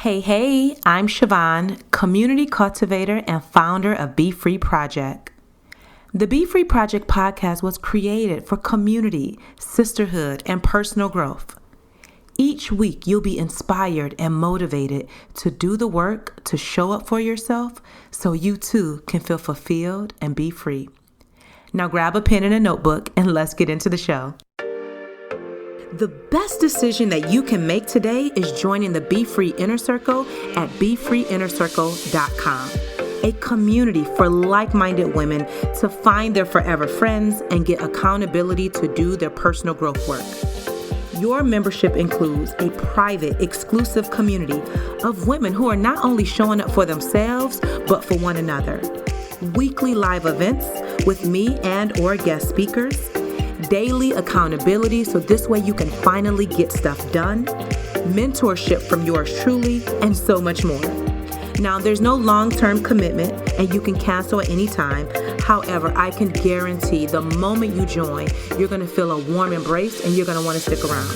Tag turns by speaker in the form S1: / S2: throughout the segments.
S1: Hey, I'm Siobhan, community cultivator and founder of BeFree Project. The BeFree Project podcast was created for community, sisterhood, and personal growth. Each week, you'll be inspired and motivated to do the work to show up for yourself so you too can feel fulfilled and be free. Now grab a pen and a notebook and let's get into the show. The best decision that you can make today is joining the BeFree Inner Circle at BeFreeInnerCircle.com, a community for like-minded women to find their forever friends and get accountability to do their personal growth work. Your membership includes a private, exclusive community of women who are not only showing up for themselves, but for one another. Weekly live events with me and or guest speakers, daily accountability so this way you can finally get stuff done, mentorship from yours truly, and so much more. Now, there's no long-term commitment and you can cancel at any time. However, I can guarantee the moment you join, you're going to feel a warm embrace and you're going to want to stick around.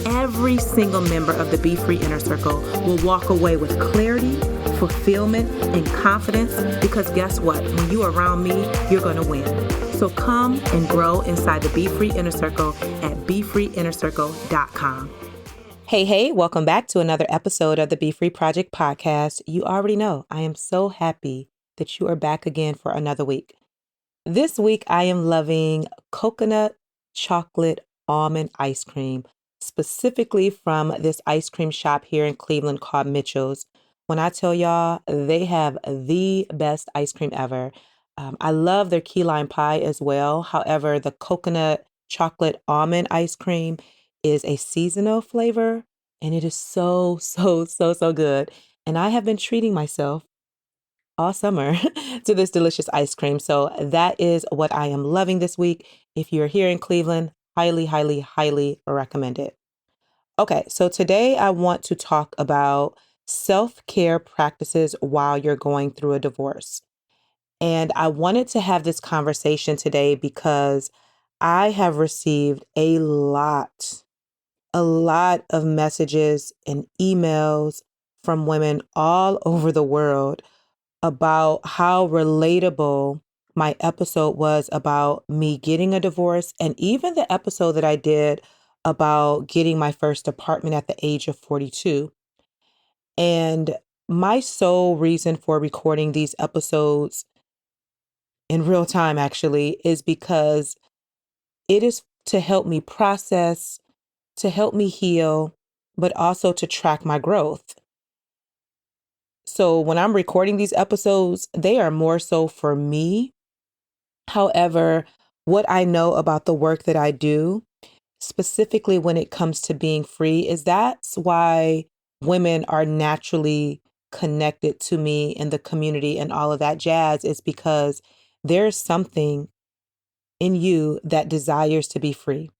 S1: Every single member of the BeFree Inner Circle will walk away with clarity, fulfillment, and confidence because guess what? When you're around me, you're going to win. So come and grow inside the BeFree Inner Circle at BeFreeInnerCircle.com. Hey, welcome back to another episode of the BeFree Project podcast. You already know I am so happy that you are back again for another week. This week, I am loving coconut chocolate almond ice cream, specifically from this ice cream shop here in Cleveland called Mitchell's. When I tell y'all, they have the best ice cream ever. I love their key lime pie as well. However, the coconut chocolate almond ice cream is a seasonal flavor and it is so good. And I have been treating myself all summer to this delicious ice cream. So that is what I am loving this week. If you're here in Cleveland, highly recommend it. Okay, so today I want to talk about self-care practices while you're going through a divorce. And I wanted to have this conversation today because I have received a lot of messages and emails from women all over the world about how relatable my episode was about me getting a divorce, and even the episode that I did about getting my first apartment at the age of 42. And my sole reason for recording these episodes in real time actually is because it is to help me process, to help me heal, but also to track my growth. So when I'm recording these episodes, they are more so for me. However, what I know about the work that I do, specifically when it comes to being free, is that's why women are naturally connected to me in the community and all of that jazz, is because there's something in you that desires to be free.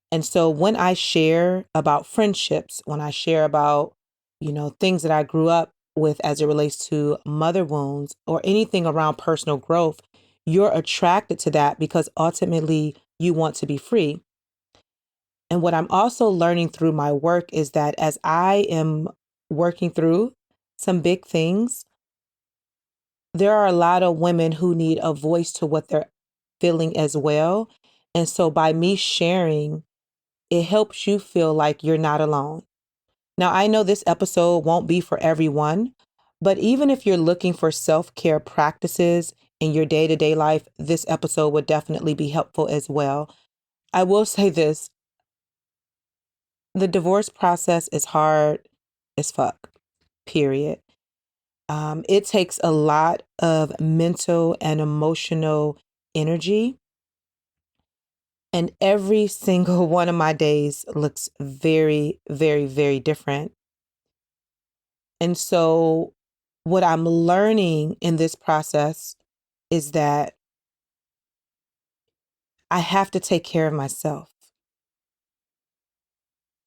S1: And so when I share about friendships, when I share about, things that I grew up with as it relates to mother wounds or anything around personal growth, you're attracted to that because ultimately you want to be free. And what I'm also learning through my work is that as I am working through some big things, there are a lot of women who need a voice to what they're feeling as well. And so by me sharing, it helps you feel like you're not alone. Now, I know this episode won't be for everyone, but even if you're looking for self-care practices in your day-to-day life, this episode would definitely be helpful as well. I will say this, the divorce process is hard as fuck, period. It takes a lot of mental and emotional energy. And every single one of my days looks very different. And so what I'm learning in this process is that I have to take care of myself.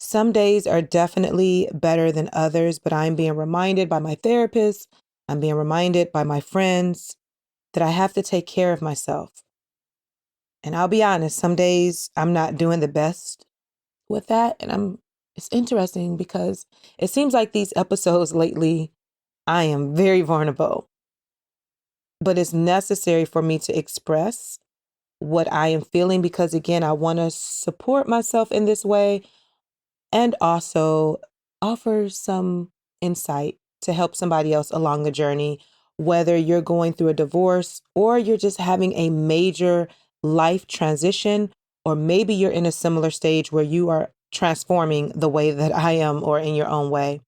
S1: Some days are definitely better than others, but I'm being reminded by my therapist, I'm being reminded by my friends that I have to take care of myself. And I'll be honest, some days I'm not doing the best with that, and It's interesting because it seems like these episodes lately, I am very vulnerable, but it's necessary for me to express what I am feeling because, again, I want to support myself in this way and also offer some insight to help somebody else along the journey, whether you're going through a divorce or you're just having a major life transition, or maybe you're in a similar stage where you are transforming the way that I am or in your own way.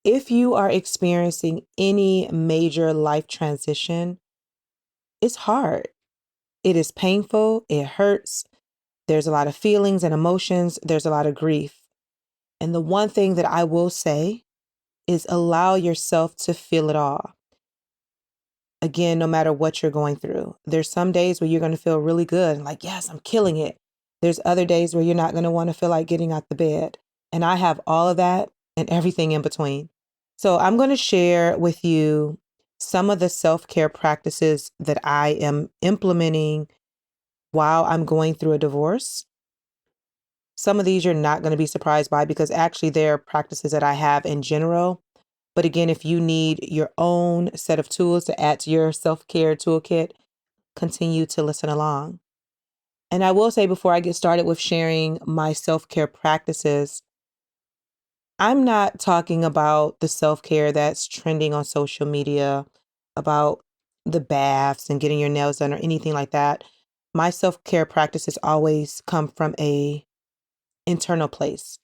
S1: If you are experiencing any major life transition, it's hard. It is painful. It hurts. There's a lot of feelings and emotions. There's a lot of grief. And the one thing that I will say is allow yourself to feel it all. Again, no matter what you're going through, there's some days where you're going to feel really good and like, yes, I'm killing it. There's other days where you're not going to want to feel like getting out the bed. And I have all of that and everything in between. So I'm going to share with you some of the self-care practices that I am implementing while I'm going through a divorce. Some of these you're not going to be surprised by because actually they're practices that I have in general. But again, if you need your own set of tools to add to your self-care toolkit, continue to listen along. And I will say before I get started with sharing my self-care practices, I'm not talking about the self-care that's trending on social media, about the baths and getting your nails done or anything like that. My self-care practices always come from a internal place.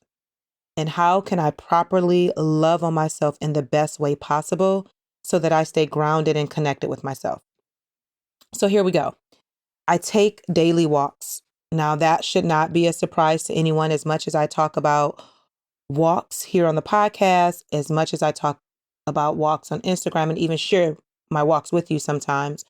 S1: And how can I properly love on myself in the best way possible so that I stay grounded and connected with myself? So here we go. I take daily walks. Now, that should not be a surprise to anyone as much as I talk about walks here on the podcast, as much as I talk about walks on Instagram and even share my walks with you sometimes.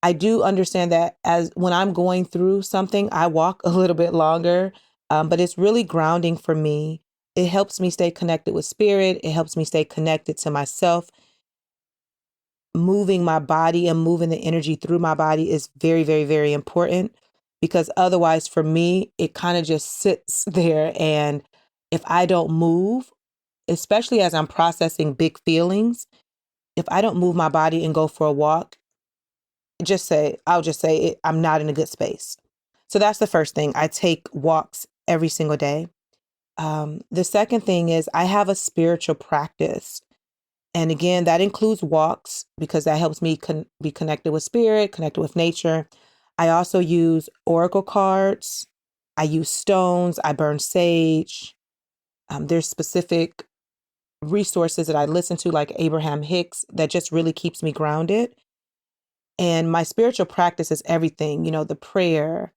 S1: I do understand that as when I'm going through something, I walk a little bit longer, but it's really grounding for me. It helps me stay connected with spirit. It helps me stay connected to myself. Moving my body and moving the energy through my body is very, very, very important because otherwise for me, it kind of just sits there. And if I don't move, especially as I'm processing big feelings, if I don't move my body and go for a walk, I'll just say I'm not in a good space. So that's the first thing. I take walks every single day. The second thing is I have a spiritual practice. And again, that includes walks because that helps me be connected with spirit, connected with nature. I also use oracle cards. I use stones. I burn sage. There's specific resources that I listen to, like Abraham Hicks, that just really keeps me grounded. And my spiritual practice is everything, the prayer,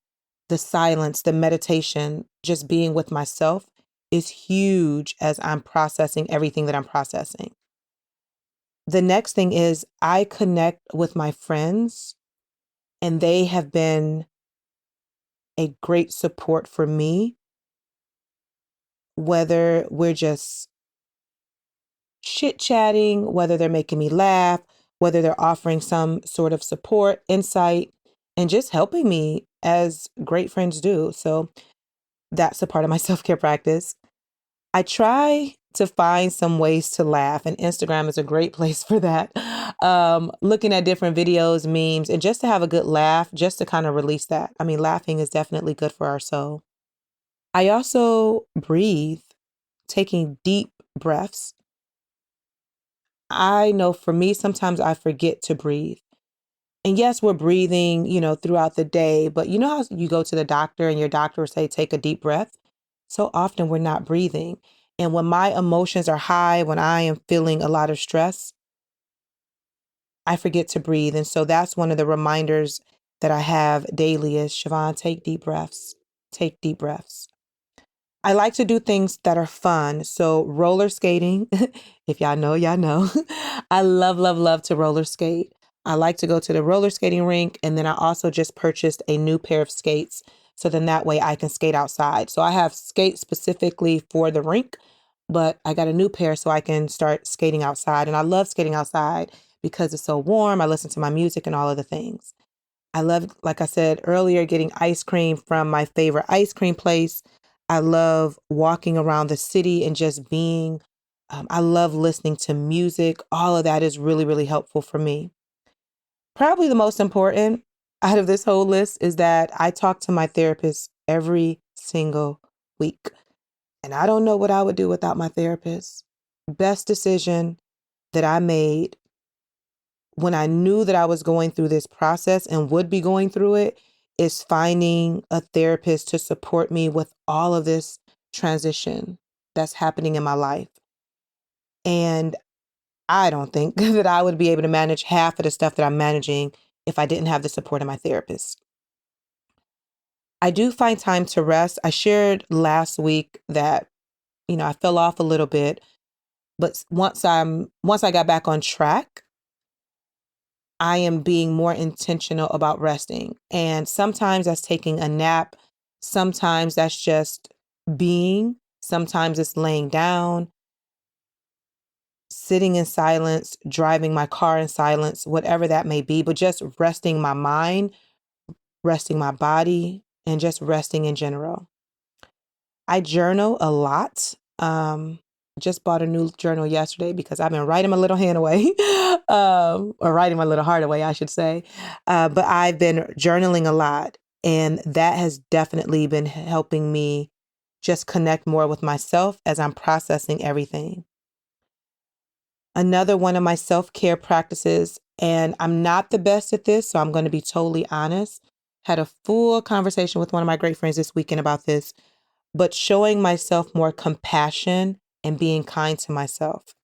S1: the silence, the meditation, just being with myself is huge as I'm processing everything that I'm processing. The next thing is I connect with my friends, and they have been a great support for me, whether we're just chit chatting, whether they're making me laugh, whether they're offering some sort of support, insight, and just helping me as great friends do. So that's a part of my self-care practice. I try to find some ways to laugh, and Instagram is a great place for that. Looking at different videos, memes, and just to have a good laugh, just to kind of release that. I mean, laughing is definitely good for our soul. I also breathe, taking deep breaths. I know for me, sometimes I forget to breathe. And yes, we're breathing, throughout the day, but you know how you go to the doctor and your doctor will say, take a deep breath? So often we're not breathing. And when my emotions are high, when I am feeling a lot of stress, I forget to breathe. And so that's one of the reminders that I have daily is, Siobhan, take deep breaths. Take deep breaths. I like to do things that are fun. So roller skating, if y'all know, y'all know. I love, love, love to roller skate. I like to go to the roller skating rink. And then I also just purchased a new pair of skates. So then that way I can skate outside. So I have skates specifically for the rink, but I got a new pair so I can start skating outside. And I love skating outside because it's so warm. I listen to my music and all of the things. I love, like I said earlier, getting ice cream from my favorite ice cream place. I love walking around the city and just being. I love listening to music. All of that is really, really helpful for me. Probably the most important out of this whole list is that I talk to my therapist every single week. And I don't know what I would do without my therapist. Best decision that I made when I knew that I was going through this process and would be going through it is finding a therapist to support me with all of this transition that's happening in my life. And I don't think that I would be able to manage half of the stuff that I'm managing if I didn't have the support of my therapist. I do find time to rest. I shared last week that, I fell off a little bit, but once I got back on track, I am being more intentional about resting. And sometimes that's taking a nap. Sometimes that's just being. Sometimes it's laying down, sitting in silence, driving my car in silence, whatever that may be, but just resting my mind, resting my body, and just resting in general. I journal a lot. Just bought a new journal yesterday because I've been writing my little hand away, or writing my little heart away, I should say. But I've been journaling a lot, and that has definitely been helping me just connect more with myself as I'm processing everything. Another one of my self-care practices, and I'm not the best at this, so I'm going to be totally honest. Had a full conversation with one of my great friends this weekend about this, but showing myself more compassion and being kind to myself.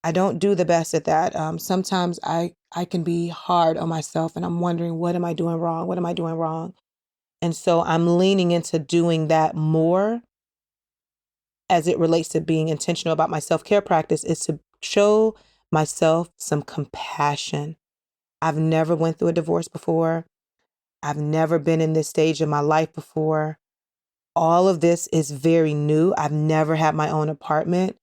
S1: I don't do the best at that. Sometimes I can be hard on myself and I'm wondering, what am I doing wrong? What am I doing wrong? And so I'm leaning into doing that more as it relates to being intentional about my self-care practice is to show myself some compassion. I've never went through a divorce before. I've never been in this stage of my life before. All of this is very new. I've never had my own apartment.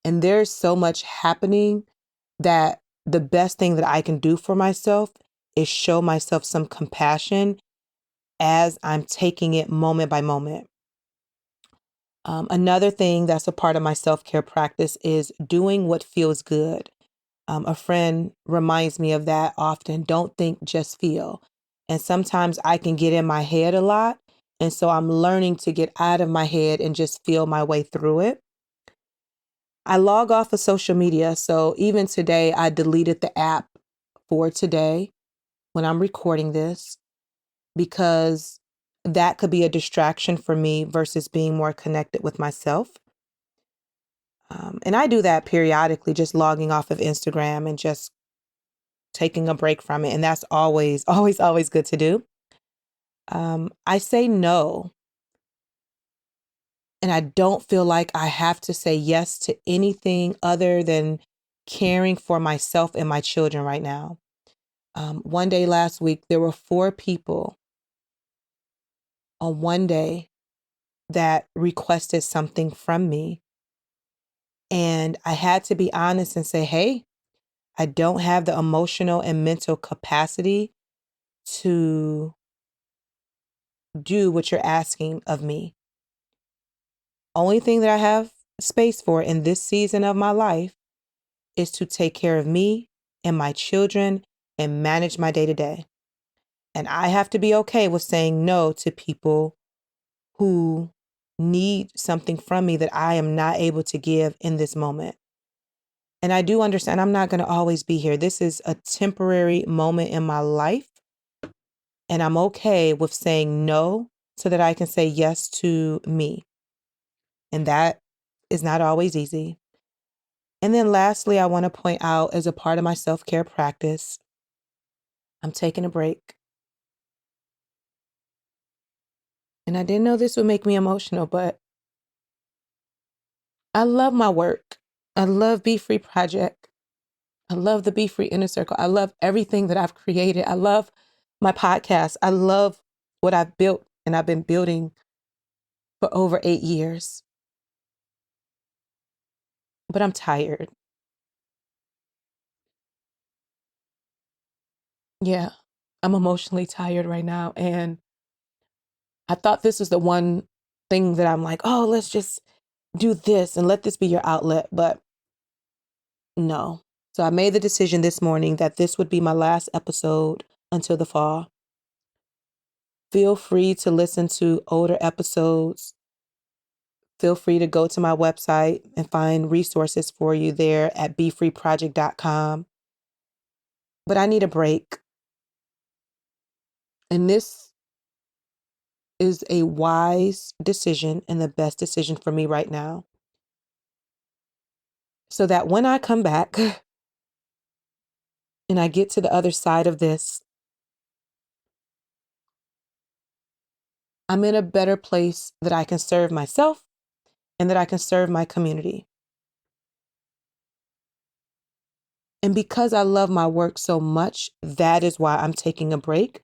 S1: And there's so much happening that the best thing that I can do for myself is show myself some compassion as I'm taking it moment by moment. Another thing that's a part of my self-care practice is doing what feels good. A friend reminds me of that often. Don't think, just feel. And sometimes I can get in my head a lot. And so I'm learning to get out of my head and just feel my way through it. I log off of social media. So even today, I deleted the app for today when I'm recording this because that could be a distraction for me versus being more connected with myself. And I do that periodically, just logging off of Instagram and just taking a break from it. And that's always, always, always good to do. I say no. And I don't feel like I have to say yes to anything other than caring for myself and my children right now. One day last week, there were 4 people on one day that requested something from me. And I had to be honest and say, hey, I don't have the emotional and mental capacity to do what you're asking of me. Only thing that I have space for in this season of my life is to take care of me and my children and manage my day to day. And I have to be okay with saying no to people who need something from me that I am not able to give in this moment. And I do understand I'm not going to always be here. This is a temporary moment in my life. And I'm okay with saying no so that I can say yes to me. And that is not always easy. And then lastly, I want to point out as a part of my self-care practice, I'm taking a break. And I didn't know this would make me emotional, but I love my work. I love BeFree Project. I love the BeFree Inner Circle. I love everything that I've created. I love my podcast. I love what I've built and I've been building for over 8 years. But I'm tired. Yeah, I'm emotionally tired right now. And I thought this was the one thing that I'm like, oh, let's just do this and let this be your outlet. But no. So I made the decision this morning that this would be my last episode until the fall. Feel free to listen to older episodes. Feel free to go to my website and find resources for you there at BeFreeProject.com. But I need a break. And this is a wise decision and the best decision for me right now. So that when I come back and I get to the other side of this, I'm in a better place that I can serve myself and that I can serve my community. And because I love my work so much, that is why I'm taking a break,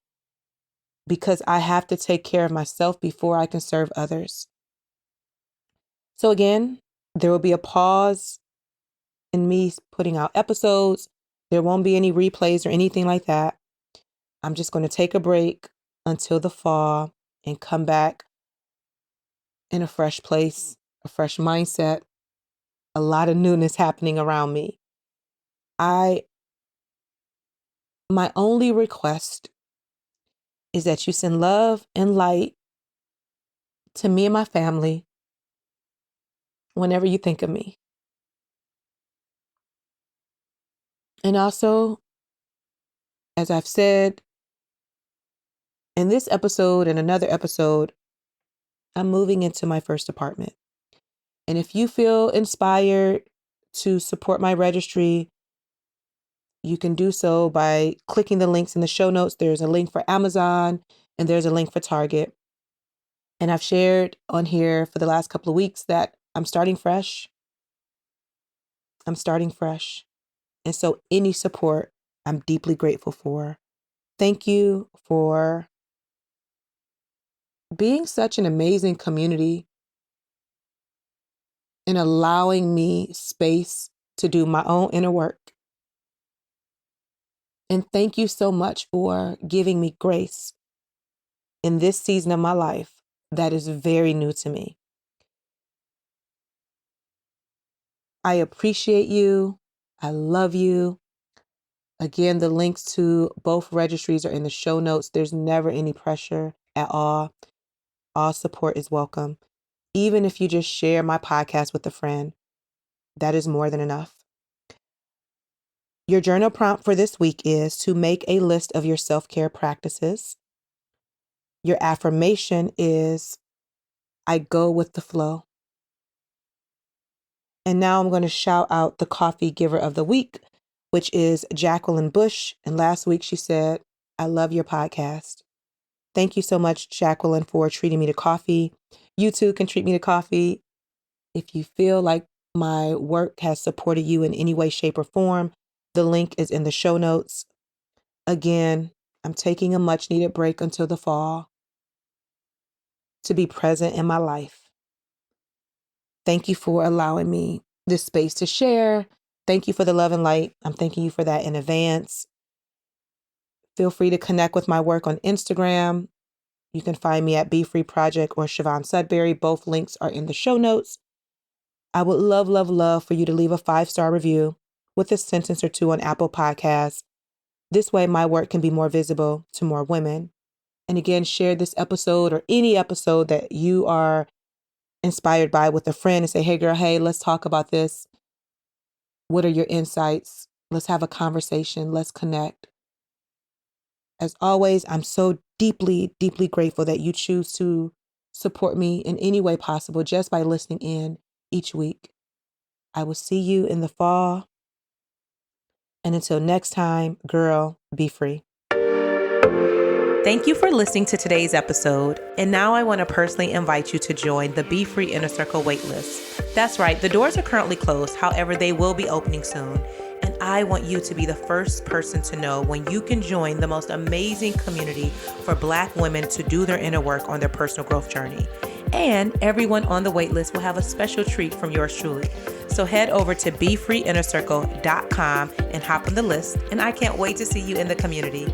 S1: because I have to take care of myself before I can serve others. So again, there will be a pause in me putting out episodes. There won't be any replays or anything like that. I'm just going to take a break until the fall and come back in a fresh place, a fresh mindset, a lot of newness happening around me. My only request is that you send love and light to me and my family whenever you think of me. And also, as I've said in this episode and another episode, I'm moving into my first apartment. And if you feel inspired to support my registry, you can do so by clicking the links in the show notes. There's a link for Amazon and there's a link for Target. And I've shared on here for the last couple of weeks that I'm starting fresh. I'm starting fresh. And so any support, I'm deeply grateful for. Thank you for being such an amazing community and allowing me space to do my own inner work. And thank you so much for giving me grace in this season of my life that is very new to me. I appreciate you. I love you. Again, the links to both registries are in the show notes. There's never any pressure at all. All support is welcome. Even if you just share my podcast with a friend, that is more than enough. Your journal prompt for this week is to make a list of your self-care practices. Your affirmation is, I go with the flow. And now I'm going to shout out the coffee giver of the week, which is Jacqueline Bush. And last week she said, I love your podcast. Thank you so much, Jacqueline, for treating me to coffee. You too can treat me to coffee. If you feel like my work has supported you in any way, shape, or form, the link is in the show notes. Again, I'm taking a much needed break until the fall to be present in my life. Thank you for allowing me this space to share. Thank you for the love and light. I'm thanking you for that in advance. Feel free to connect with my work on Instagram. You can find me at BeFree Project or Siobhan Sudbury. Both links are in the show notes. I would love, love, love for you to leave a 5-star review with a sentence or two on Apple Podcasts. This way, my work can be more visible to more women. And again, share this episode or any episode that you are inspired by with a friend and say, hey, girl, hey, let's talk about this. What are your insights? Let's have a conversation. Let's connect. As always, I'm so deeply, deeply grateful that you choose to support me in any way possible just by listening in each week. I will see you in the fall. And until next time, girl, be free. Thank you for listening to today's episode. And now I want to personally invite you to join the BeFree Inner Circle waitlist. That's right, the doors are currently closed. However, they will be opening soon. And I want you to be the first person to know when you can join the most amazing community for Black women to do their inner work on their personal growth journey. And everyone on the waitlist will have a special treat from yours truly. So head over to BeFreeInnerCircle.com and hop on the list. And I can't wait to see you in the community.